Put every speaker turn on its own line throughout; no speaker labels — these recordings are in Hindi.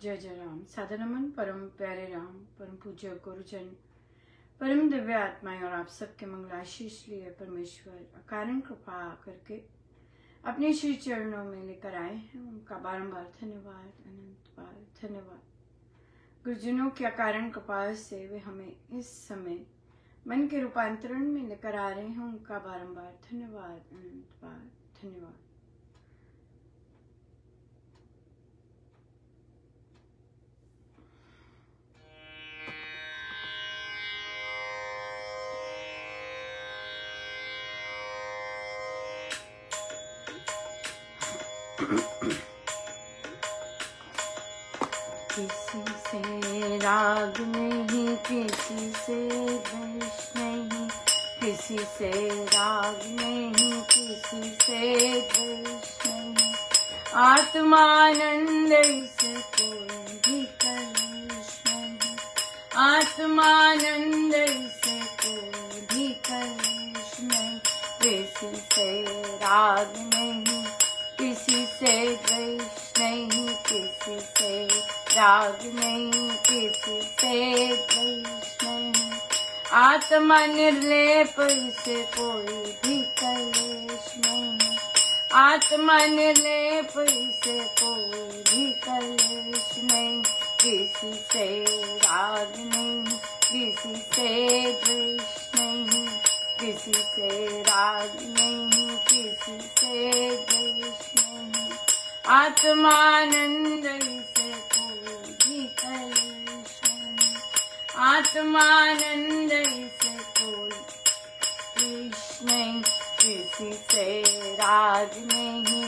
जय जय राम। सादर नमन परम प्यारे राम, परम पूज्य गुरुजन, परम दिव्य आत्माएं और आप सबके मंगलाशीष लिए परमेश्वर अकारण कृपा करके अपने श्री चरणों में लेकर आए हैं। उनका बारंबार धन्यवाद, अनंत बार धन्यवाद। गुरुजनों की अकारण कृपा से वे हमें इस समय मन के रूपांतरण में लेकर आ रहे हैं। उनका बारंबार धन्यवाद, अनंत बार धन्यवाद। किसी से राग नहीं, किसी से द्वेष नहीं, किसी से राग नहीं, किसी से द्वेष नहीं। आत्मानंद से कोई भी कलेश नहीं, आत्मानंद से कोई भी कलेश नहीं। किसी से राग नहीं, किसी से द्वेष नहीं, किसी से राग नहीं, किसी से द्वेष नहीं। आत्मा निर्लेप से कोई भी कलेश नहीं, आत्मा निर्लेप से कोई भी कलेश नहीं। किसी से राग नहीं, किसी से द्वेष नहीं, किसी से राग नहीं, किसी से द्वेष नहीं। आत्मानंद से कोई भी कलेश नहीं, आत्मानंद से कोई द्वेष नहीं। किसी से राग नहीं,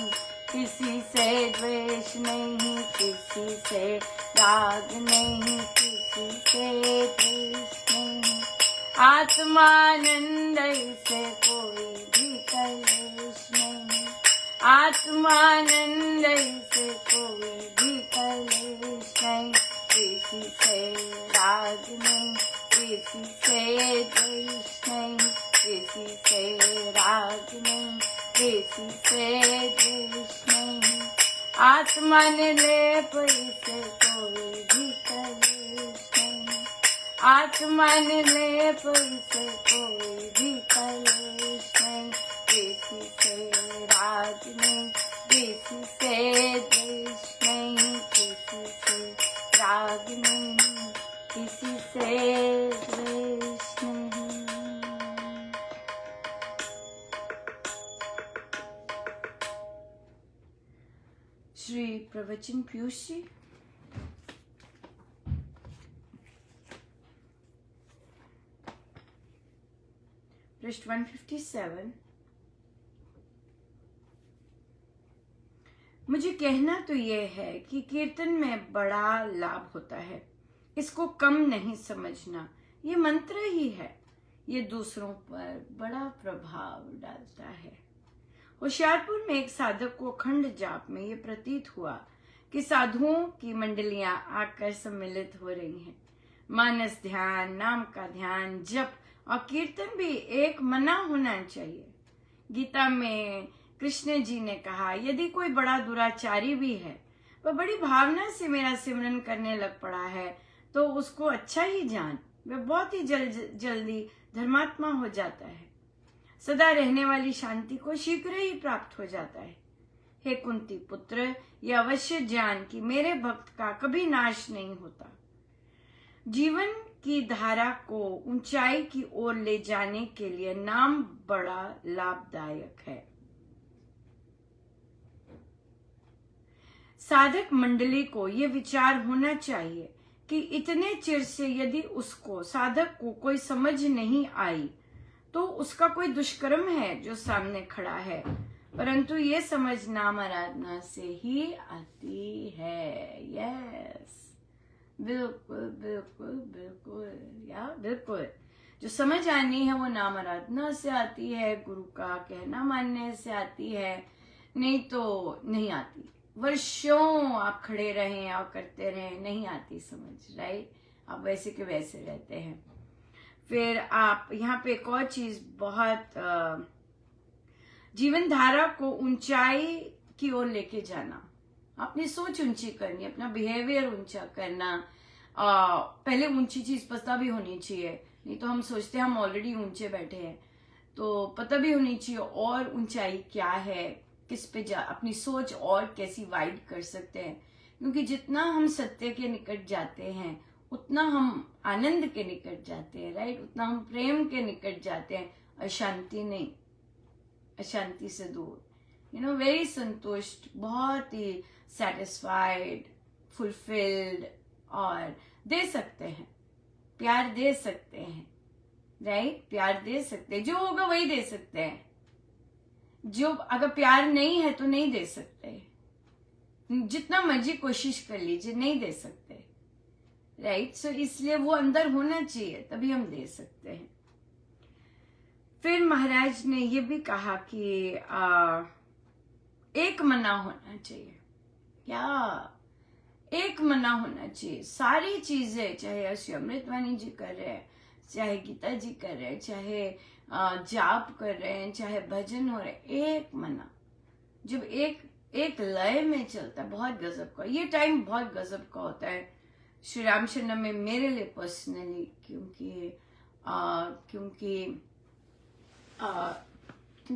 किसी से द्वेष नहीं, किसी से राग नहीं, किसी से द्वेष नहीं। आत्मानंद से कोई भी कलेश नहीं, आत्मानंद से कोई भी कलेश नहीं। किसी से राग नहीं, किसी से द्वेष नहीं, किसी से राग नहीं, किसी से द्वेष नहीं। आत्मा निर्लेप से कोई भी कलेश नहीं, आत्मा निर्लेप से कोई भी कलेश नहीं। किसी से राग नहीं, किसी से द्वेष नहीं, किसी से राग नहीं, किसी से द्वेष नहीं। श्री प्रवचन पीयूष जी, पृष्ठ 157। मुझे कहना तो यह है कि कीर्तन में बड़ा लाभ होता है, इसको कम नहीं समझना। ये मंत्र ही है, ये दूसरों पर बड़ा प्रभाव डालता है। होशियारपुर में एक साधक को अखंड जाप में ये प्रतीत हुआ कि साधुओं की मंडलियां आकर सम्मिलित हो रही हैं। मानस ध्यान, नाम का ध्यान, जप और कीर्तन भी एक मना होना चाहिए। गीता में कृष्ण जी ने कहा, यदि कोई बड़ा दुराचारी भी है, वह बड़ी भावना से मेरा सिमरन करने लग पड़ा है, तो उसको अच्छा ही जान, वह बहुत ही जल्दी धर्मात्मा हो जाता है, सदा रहने वाली शांति को शीघ्र ही प्राप्त हो जाता है। हे कुंती पुत्र, यह अवश्य जान कि मेरे भक्त का कभी नाश नहीं होता। जीवन की धारा को ऊंचाई की ओर ले जाने के लिए नाम बड़ा लाभदायक है। साधक मंडली को यह विचार होना चाहिए कि इतने चिर से यदि उसको, साधक को, कोई समझ नहीं आई तो उसका कोई दुष्कर्म है जो सामने खड़ा है, परंतु ये समझ नाम आराधना से ही आती है। यस, बिल्कुल बिल्कुल बिल्कुल, या बिल्कुल। जो समझ आनी है वो नाम आराधना से आती है, गुरु का कहना मानने से आती है, नहीं तो नहीं आती। वर्षों आप खड़े रहें और करते रहें, नहीं आती समझ, राइट? आप वैसे के वैसे रहते हैं। फिर आप यहाँ पे एक और चीज बहुत जीवन धारा को ऊंचाई की ओर लेके जाना। अपनी सोच ऊंची करनी, अपना बिहेवियर ऊंचा करना। पहले ऊंची चीज पता भी होनी चाहिए, नहीं तो हम सोचते हैं हम ऑलरेडी ऊंचे बैठे हैं। तो पता भी होनी चाहिए और ऊंचाई क्या है, किस पे अपनी सोच और कैसी वाइड कर सकते हैं। क्योंकि जितना हम सत्य के निकट जाते हैं उतना हम आनंद के निकट जाते हैं, राइट, उतना हम प्रेम के निकट जाते हैं, अशांति नहीं, अशांति से दूर, वेरी संतुष्ट, बहुत ही सेटिस्फाइड, फुलफिल्ड, और दे सकते हैं, प्यार दे सकते हैं, राइट, प्यार दे सकते हैं, जो होगा वही दे सकते हैं। जो अगर प्यार नहीं है तो नहीं दे सकते, जितना मर्जी कोशिश कर लीजिए नहीं दे सकते, राइट। सो इसलिए वो अंदर होना चाहिए, तभी हम दे सकते हैं। फिर महाराज ने ये भी कहा कि एक मना होना चाहिए। क्या एक मना होना चाहिए? सारी चीजें, चाहे श्री अमृतवाणी जी कर रहे हैं, चाहे गीता जी कर रहे हैं, चाहे जाप कर रहे हैं, चाहे भजन हो रहे हैं, एक मना जब एक लय में चलता है, बहुत गजब का, ये टाइम बहुत गजब का होता है श्री रामचंद्र में मेरे लिए पर्सनली। क्योंकि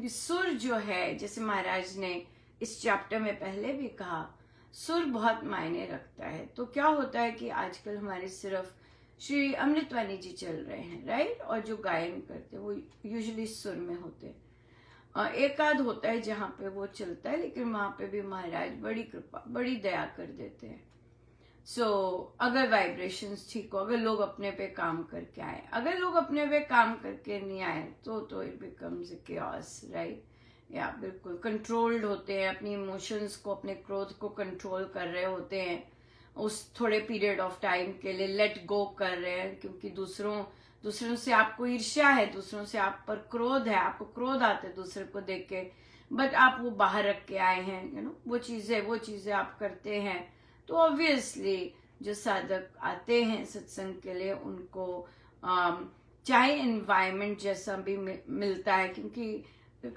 सुर जो है, जैसे महाराज ने इस चैप्टर में पहले भी कहा, सुर बहुत मायने रखता है। तो क्या होता है कि आजकल हमारे सिर्फ श्री अमृतवाणी जी चल रहे हैं, राइट, और जो गायन करते हैं वो यूजुअली सुर में होते हैं। एक आध होता है जहाँ पे वो चलता है, लेकिन वहां पे भी महाराज बड़ी कृपा, बड़ी दया कर देते हैं। सो अगर वाइब्रेशंस ठीक हो, अगर लोग अपने पे काम करके आए, अगर लोग अपने पे काम करके नहीं आए तो it becomes a chaos, right. या बिल्कुल कंट्रोल्ड होते हैं, अपनी इमोशंस को, अपने क्रोध को कंट्रोल कर रहे होते हैं उस थोड़े पीरियड ऑफ टाइम के लिए, लेट गो कर रहे हैं, क्योंकि दूसरों से आपको ईर्ष्या है, दूसरों से आप पर क्रोध है, आपको क्रोध आते हैं दूसरे को देख के, बट आप वो बाहर रख के आए हैं, वो चीजें आप करते हैं। तो ऑब्वियसली जो साधक आते हैं सत्संग के लिए, उनको चाहे एनवायरमेंट जैसा भी मिलता है, क्योंकि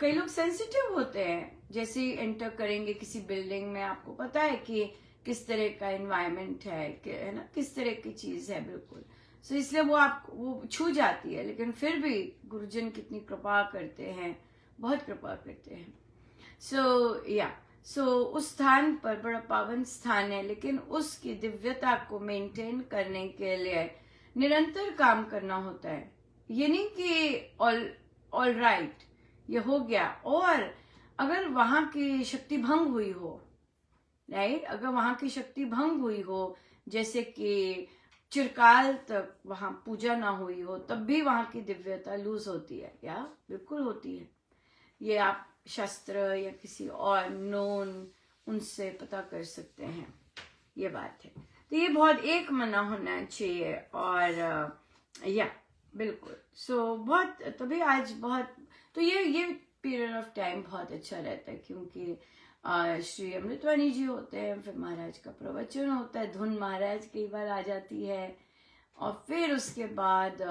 कई लोग सेंसिटिव होते हैं, जैसे ही एंटर करेंगे किसी बिल्डिंग में, आपको पता है कि किस तरह का एनवायरमेंट है ना, किस तरह की चीज है, बिल्कुल। सो इसलिए वो छू जाती है, लेकिन फिर भी गुरुजन कितनी कृपा करते हैं, बहुत कृपा करते हैं। सो उस स्थान पर बड़ा पावन स्थान है, लेकिन उसकी दिव्यता को मेंटेन करने के लिए निरंतर काम करना होता है। ये नहीं कि ऑल राइट ये हो गया, और अगर वहां की शक्ति भंग हुई हो, राइट, अगर वहां की शक्ति भंग हुई हो, जैसे कि चिरकाल तक वहां पूजा ना हुई हो, तब भी वहां की दिव्यता लूज होती है, या बिल्कुल होती है। ये आप शास्त्र या किसी और नोन उनसे पता कर सकते हैं, ये बात है। तो ये बहुत एक मना होना चाहिए, और या बिल्कुल। सो बहुत, तभी आज बहुत, तो ये पीरियड ऑफ टाइम बहुत अच्छा रहता है, क्योंकि श्री अमृतवाणी जी होते हैं, फिर महाराज का प्रवचन होता है, धुन महाराज कई बार आ जाती है, और फिर उसके बाद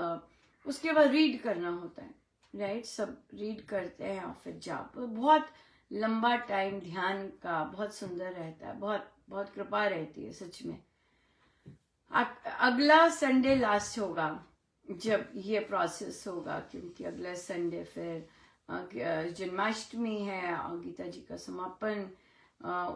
रीड करना होता है, राइट, सब रीड करते हैं, और फिर जाप, बहुत लंबा टाइम ध्यान का, बहुत सुंदर रहता है, बहुत बहुत कृपा रहती है सच में। अगला संडे लास्ट होगा जब ये प्रोसेस होगा, क्योंकि अगला संडे फिर जन्माष्टमी है और गीता जी का समापन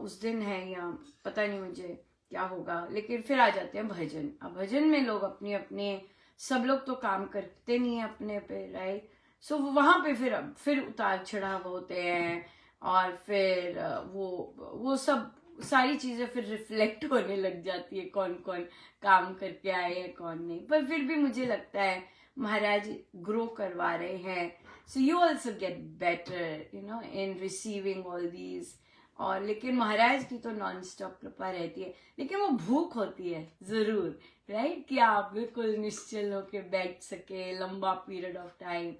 उस दिन है, या पता नहीं मुझे क्या होगा, लेकिन फिर आ जाते हैं भजन। अब भजन में लोग अपने सब लोग तो काम करते नहीं है अपने पे, राइट। सो वहां पे फिर उतार चढ़ाव होते हैं, और फिर वो सब सारी चीजें फिर रिफ्लेक्ट होने लग जाती है, कौन कौन काम करके आए हैं, कौन नहीं। पर फिर भी मुझे लगता है महाराज ग्रो करवा रहे हैं, so you also get better in receiving all these. और लेकिन महाराज की तो नॉन स्टॉप कृपा रहती है, लेकिन वो भूख होती है जरूर, राइट, कि आप बिल्कुल निश्चल होके बैठ सके लंबा पीरियड ऑफ टाइम,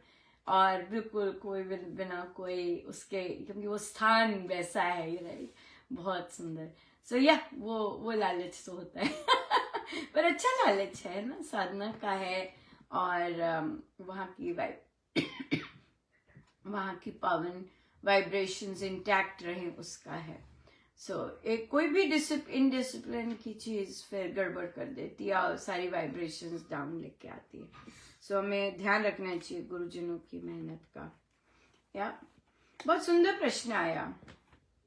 और बिल्कुल कोई बिना कोई उसके, क्योंकि वो स्थान वैसा है, राइट, बहुत सुंदर। सो वो लालच तो होता है पर अच्छा लालच है ना, साधना का है, और वहाँ की पावन वाइब्रेशंस इंटैक्ट रहे, उसका है। एक कोई भी इनडिसिप्लिन की चीज फिर गड़बड़ कर देती है और सारी वाइब्रेशंस डाउन लेके आती है। हमें ध्यान रखना चाहिए गुरुजनों की मेहनत का। या बहुत सुंदर प्रश्न आया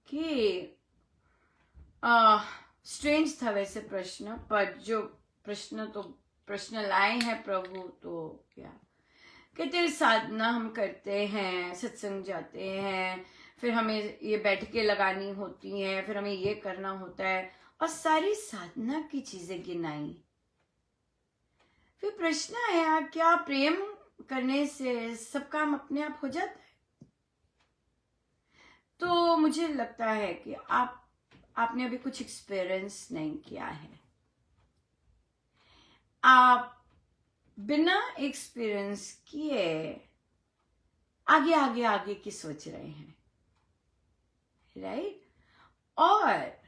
कि स्ट्रेंज था वैसे प्रश्न, पर जो प्रश्न लाए हैं प्रभु, तो क्या कहते, साधना हम करते हैं, सत्संग जाते हैं, फिर हमें ये बैठकें लगानी होती हैं, फिर हमें ये करना होता है, और सारी साधना की चीजें गिनाई। फिर प्रश्न आया, क्या प्रेम करने से सब काम अपने आप हो जाता है? तो मुझे लगता है कि आपने अभी कुछ एक्सपीरियंस नहीं किया है। आप बिना एक्सपीरियंस किए आगे आगे आगे की सोच रहे हैं, राइट? और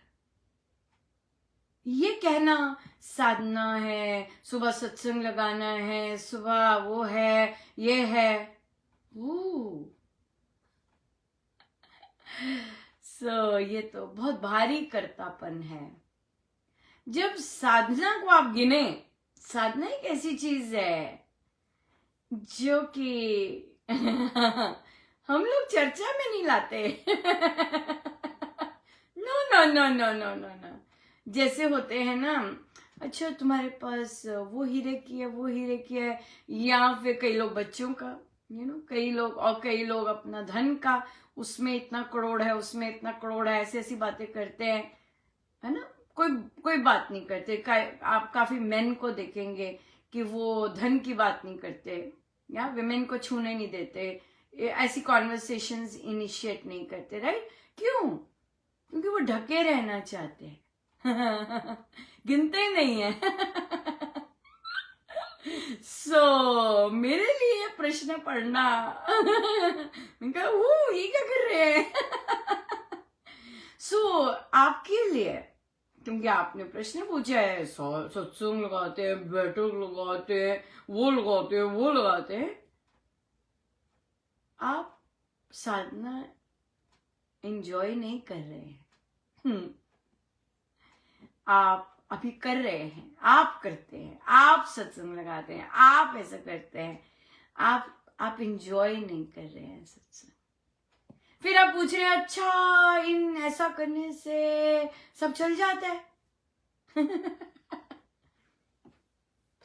ये कहना साधना है, सुबह सत्संग लगाना है, सुबह वो है, ये है, ये तो बहुत भारी कर्तापन है। जब साधना को आप गिने, साधना एक ऐसी चीज है जो कि हम लोग चर्चा में नहीं लाते। No no no no no no no. जैसे होते हैं ना, अच्छा तुम्हारे पास वो हीरे की है, वो हीरे की है, या फिर कई लोग बच्चों का, कई लोग अपना धन का, उसमें इतना करोड़ है, उसमें इतना करोड़ है, ऐसी ऐसी बातें करते हैं, है ना? कोई बात नहीं करते। आप काफी मेन को देखेंगे कि वो धन की बात नहीं करते, या विमेन को छूने नहीं देते, ऐसी कॉन्वर्सेशंस इनिशिएट नहीं करते, राइट? क्यों? क्योंकि वो ढके रहना चाहते हैं। गिनते ही नहीं है। मेरे लिए प्रश्न पढ़ना, मैंने कहा ये क्या कर रहे हैं? आपके लिए, क्योंकि आपने प्रश्न पूछा है, सत्संग लगाते हैं, बैठक लगाते हैं, वो लगाते हैं, वो लगाते हैं, आप साधना एंजॉय नहीं कर रहे हैं। आप अभी कर रहे हैं, आप करते हैं, आप सत्संग लगाते हैं, आप ऐसा करते हैं, आप एंजॉय नहीं कर रहे हैं सत्संग। फिर आप पूछ रहे हैं, अच्छा इन ऐसा करने से सब चल जाता है?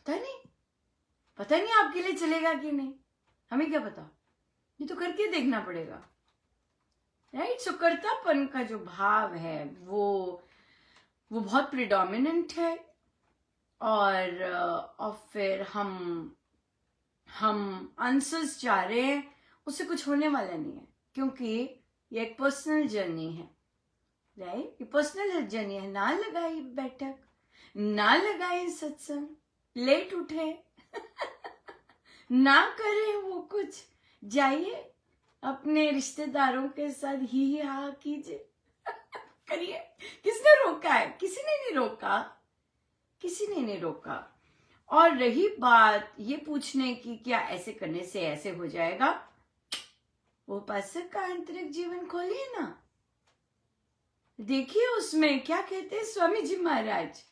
पता नहीं आपके लिए चलेगा कि नहीं, हमें क्या पता, ये तो करके देखना पड़ेगा, राइट? कर्तापन का जो भाव है वो बहुत प्रिडोमिनेंट है, और फिर हम आंसर्स चाह रहे हैं, उससे कुछ होने वाला नहीं है, क्योंकि ये एक पर्सनल जर्नी है, राइट? ये पर्सनल जर्नी है। ना लगाई बैठक, ना लगाए सत्संग, लेट उठे, ना करे वो कुछ, जाइए अपने रिश्तेदारों के साथ ही हा कीजिए, करिए। किसने रोका है? किसी ने नहीं रोका, किसी ने नहीं रोका। और रही बात ये पूछने की, क्या ऐसे करने से ऐसे हो जाएगा, वो उपासक का आंतरिक जीवन खोलिए ना, देखिए उसमें क्या कहते हैं स्वामी जी महाराज,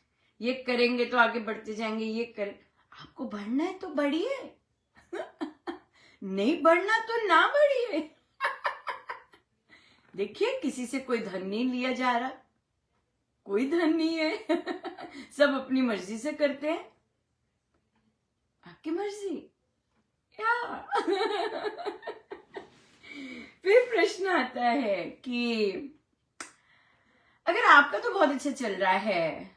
ये करेंगे तो आगे बढ़ते जाएंगे, ये कर, आपको बढ़ना है तो बढ़िए, नहीं बढ़ना तो ना बढ़िए। देखिए किसी से कोई धन नहीं लिया जा रहा, कोई धन नहीं है। सब अपनी मर्जी से करते हैं, आपकी मर्जी क्या? फिर प्रश्न आता है कि अगर आपका तो बहुत अच्छा चल रहा है,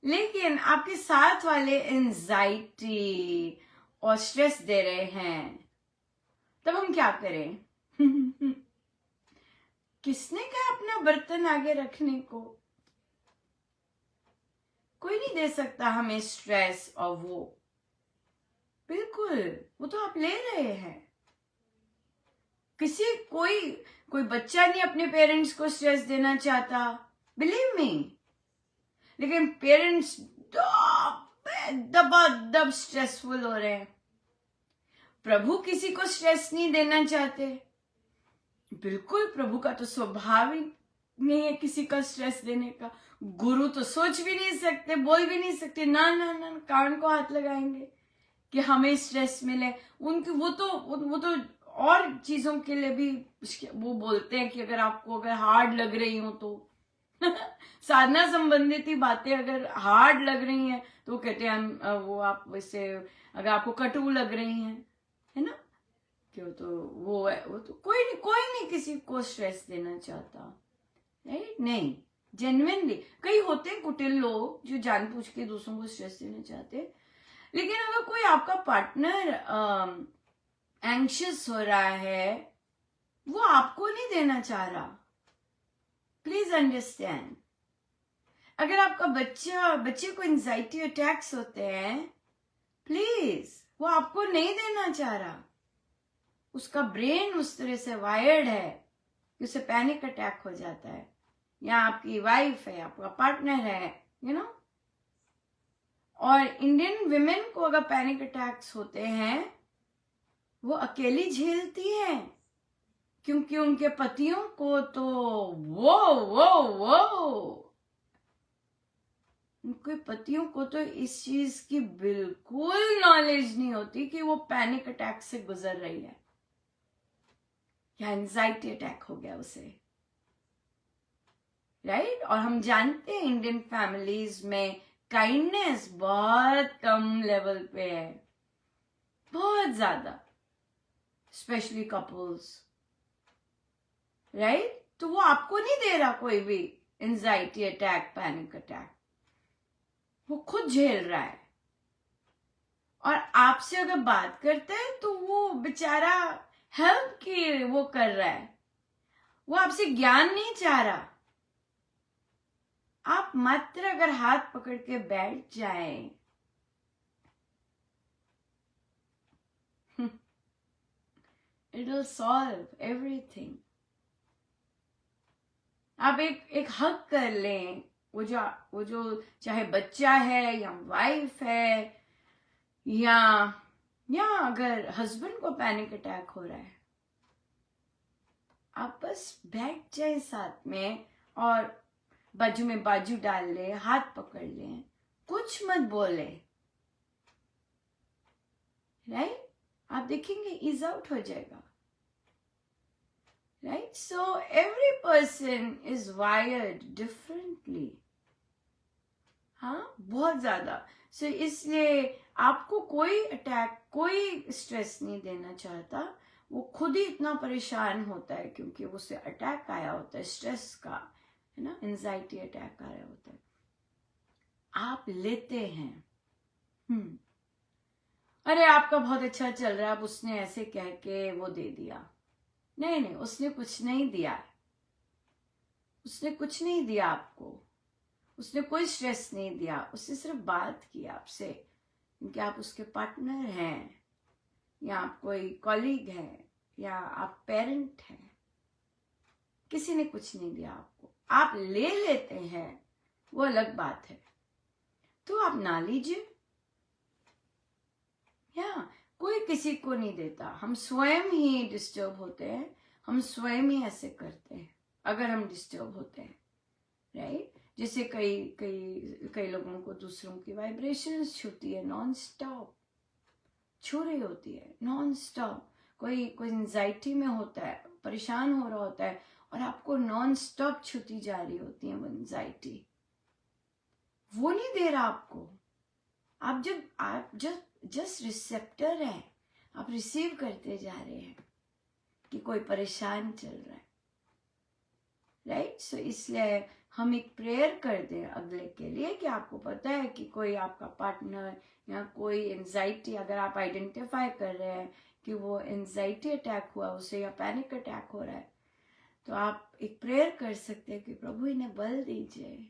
लेकिन आपके साथ वाले एंजाइटी और स्ट्रेस दे रहे हैं, तब हम क्या करें? किसने कहा अपना बर्तन आगे रखने को? कोई नहीं दे सकता हमें स्ट्रेस, और वो बिल्कुल वो तो आप ले रहे हैं। कोई बच्चा नहीं अपने पेरेंट्स को स्ट्रेस देना चाहता, बिलीव मी, लेकिन पेरेंट्स दबादब स्ट्रेसफुल हो रहे हैं। प्रभु किसी को स्ट्रेस नहीं देना चाहते, बिल्कुल प्रभु का तो स्वभाव ही नहीं है किसी का स्ट्रेस देने का। गुरु तो सोच भी नहीं सकते, बोल भी नहीं सकते, ना ना ना, कान को हाथ लगाएंगे कि हमें स्ट्रेस मिले। उनके वो तो और चीजों के लिए भी वो बोलते हैं कि अगर आपको अगर हार्ड लग रही हो तो साधना संबंधित ही बातें अगर हार्ड लग रही हैं तो कहते हैं वो आप वैसे, अगर आपको कटु लग रही हैं, है ना, क्यों तो वो है, वो तो कोई नहीं किसी को स्ट्रेस देना चाहता, राइट? नहीं, जेन्युइनली कई होते हैं कुटिल लोग जो जानबूझ के दूसरों को स्ट्रेस देना चाहते हैं। लेकिन अगर कोई आपका पार्टनर एंग्शियस हो रहा है, वो आपको नहीं देना चाह रहा, प्लीज अंडरस्टैंड। अगर आपका बच्चे को एंजाइटी अटैक्स होते हैं, प्लीज, वो आपको नहीं देना चाह रहा। उसका ब्रेन उस तरह से वायर्ड है कि उसे पैनिक अटैक हो जाता है, या आपकी वाइफ है, आपका पार्टनर है, यू नो। और इंडियन विमेन को अगर पैनिक अटैक्स होते हैं, वो अकेली झेलती हैं, क्योंकि उनके पतियों को तो वो उनके पतियों को तो इस चीज की बिल्कुल नॉलेज नहीं होती कि वो पैनिक अटैक से गुजर रही है या एंजाइटी अटैक हो गया उसे, राइट? और हम जानते हैं इंडियन फैमिलीज में काइंडनेस बहुत कम लेवल पे है, बहुत ज्यादा, स्पेशली कपल्स, राइट? तो वो आपको नहीं दे रहा कोई भी एंजाइटी अटैक, पैनिक अटैक, वो खुद झेल रहा है। और आपसे अगर बात करता है तो वो बेचारा हेल्प की वो कर रहा है, वो आपसे ज्ञान नहीं चाह रहा। आप मात्र अगर हाथ पकड़ के बैठ जाएं, इट विल सॉल्व एवरीथिंग। आप एक हक कर लें, वो जो चाहे बच्चा है या वाइफ है, या अगर हस्बैंड को पैनिक अटैक हो रहा है, आप बस बैठ जाए साथ में और बाजू में बाजू डाल ले, हाथ पकड़ ले, कुछ मत बोले, राइट? आप देखेंगे ईज आउट हो जाएगा, right? So every person is wired differently, हाँ, बहुत ज्यादा। सो इसलिए आपको कोई अटैक, कोई स्ट्रेस नहीं देना चाहता, वो खुद ही इतना परेशान होता है क्योंकि उसे अटैक आया होता है स्ट्रेस का, है ना, एंजाइटी अटैक आया होता है। आप लेते हैं, अरे आपका बहुत अच्छा चल रहा है, अब उसने ऐसे कह के वो दे दिया। नहीं, उसने कुछ नहीं दिया, उसने कुछ नहीं दिया आपको, उसने कोई स्ट्रेस नहीं दिया, उसने सिर्फ बात की आपसे क्योंकि आप उसके पार्टनर हैं, या आप कोई कॉलीग है, या आप पेरेंट हैं। किसी ने कुछ नहीं दिया आपको, आप ले लेते हैं, वो अलग बात है। तो आप ना लीजिए, या कोई किसी को नहीं देता, हम स्वयं ही डिस्टर्ब होते हैं, हम स्वयं ही ऐसे करते हैं अगर हम डिस्टर्ब होते हैं, राइट? जैसे कई लोगों को दूसरों की वाइब्रेशंस छूती है, नॉन स्टॉप छू रही होती है, नॉन स्टॉप। कोई एंजाइटी में होता है, परेशान हो रहा होता है, और आपको नॉन स्टॉप छूती जा रही होती है वो एंजाइटी, वो नहीं दे रहा आपको। आप जब जस्ट रिसेप्टर है, आप रिसीव करते जा रहे हैं कि कोई परेशान चल रहा है, राइट? सो इसलिए हम एक प्रेयर कर दें अगले के लिए कि आपको पता है कि कोई आपका पार्टनर या कोई एंजाइटी, अगर आप आइडेंटिफाई कर रहे हैं कि वो एंजाइटी अटैक हुआ उसे, या पैनिक अटैक हो रहा है, तो आप एक प्रेयर कर सकते हैं कि प्रभु इन्हें बल दीजिए।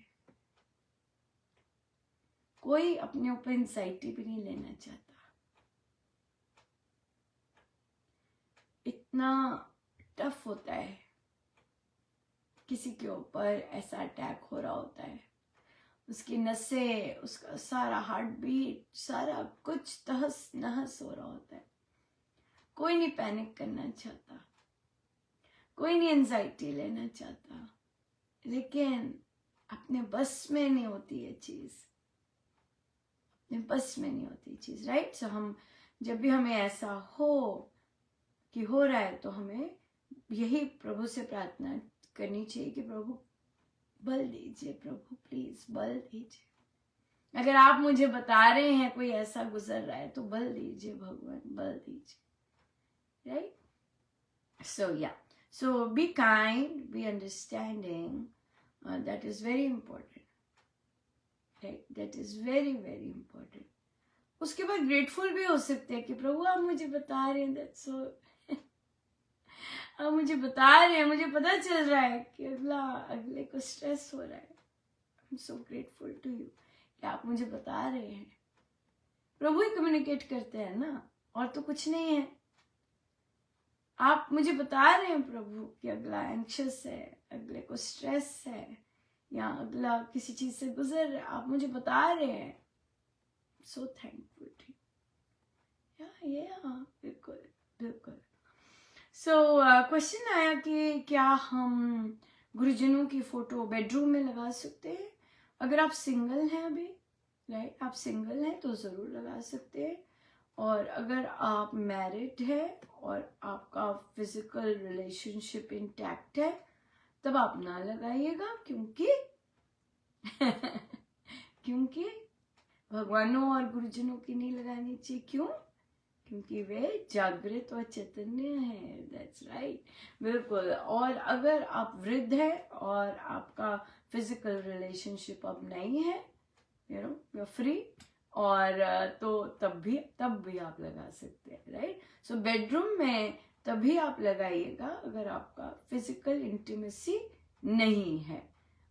कोई अपने ऊपर एंजाइटी भी नहीं लेना चाहता, इतना टफ होता है किसी के ऊपर ऐसा अटैक हो रहा होता है, उसकी नसें, उसका सारा हार्ट बीट, सारा कुछ तहस नहस हो रहा होता है। कोई नहीं पैनिक करना चाहता, कोई नहीं एंजाइटी लेना चाहता, लेकिन अपने बस में नहीं होती ये चीज, अपने बस में नहीं होती चीज, राइट। सो हम जब भी हमें ऐसा हो कि हो रहा है, तो हमें यही प्रभु से प्रार्थना करनी चाहिए कि प्रभु बल दीजिए, प्रभु प्लीज बल दीजिए। अगर आप मुझे बता रहे हैं कोई ऐसा गुजर रहा है, तो बल दीजिए भगवान, बल दीजिए, right. So yeah, so be kind, be understanding. That is very important, right? That is very very important. उसके बाद ग्रेटफुल भी हो सकते हैं कि प्रभु आप मुझे बता रहे हैं, that's so आप मुझे बता रहे हैं, मुझे पता चल रहा है कि अगले को स्ट्रेस हो रहा है। I'm so grateful to you कि आप मुझे बता रहे हैं। प्रभु ही कम्युनिकेट करते हैं ना, और तो कुछ नहीं है। आप मुझे बता रहे हैं प्रभु कि अगला एंक्शस है, अगले को स्ट्रेस है, या अगला किसी चीज से गुजर रहा है, आप मुझे बता रहे हैं। सो थैंकफुल टू बिल्कुल बिल्कुल। सो क्वेश्चन आया कि क्या हम गुरुजनों की फोटो बेडरूम में लगा सकते हैं? अगर आप सिंगल हैं अभी, राइट, आप सिंगल हैं तो जरूर लगा सकते हैं। और अगर आप मैरिड है और आपका फिजिकल रिलेशनशिप इंटैक्ट है, तब आप ना लगाइएगा, क्योंकि क्योंकि भगवानों और गुरुजनों की नहीं लगानी चाहिए। क्यों? क्योंकि वे जागृत और चैतन्य है। दैट्स राइट, बिल्कुल। और अगर आप वृद्ध है और आपका फिजिकल रिलेशनशिप अब नहीं है, you know, you are free, और तो तब भी आप लगा सकते हैं, राइट। सो बेडरूम में तभी आप लगाइएगा अगर आपका फिजिकल इंटीमेसी नहीं है,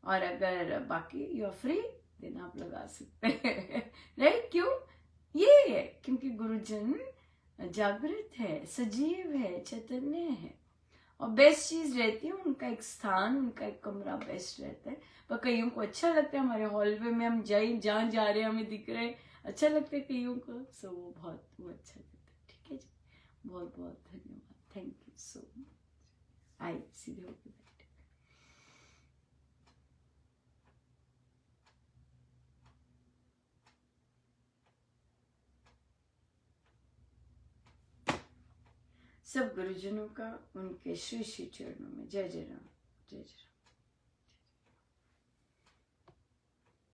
और अगर बाकी यू आर फ्री, देन आप लगा सकते हैं, राइट। क्यों? ये है क्योंकि गुरुजन जागृत है, सजीव है, चैतन्य है, और बेस्ट चीज रहती है उनका एक स्थान, उनका एक कमरा बेस्ट रहता है। पर कईयों को अच्छा लगता है हमारे हॉलवे में हम जहाँ जा रहे हैं हमें दिख रहे हैं, अच्छा लगता है कईयों को। सो वो अच्छा लगता है। ठीक है जी, बहुत बहुत धन्यवाद, थैंक यू सो मच। आई सीधे होके बैठे। सब गुरुजनों का उनके श्री श्री चरणों में जय जय राम, जय जय राम।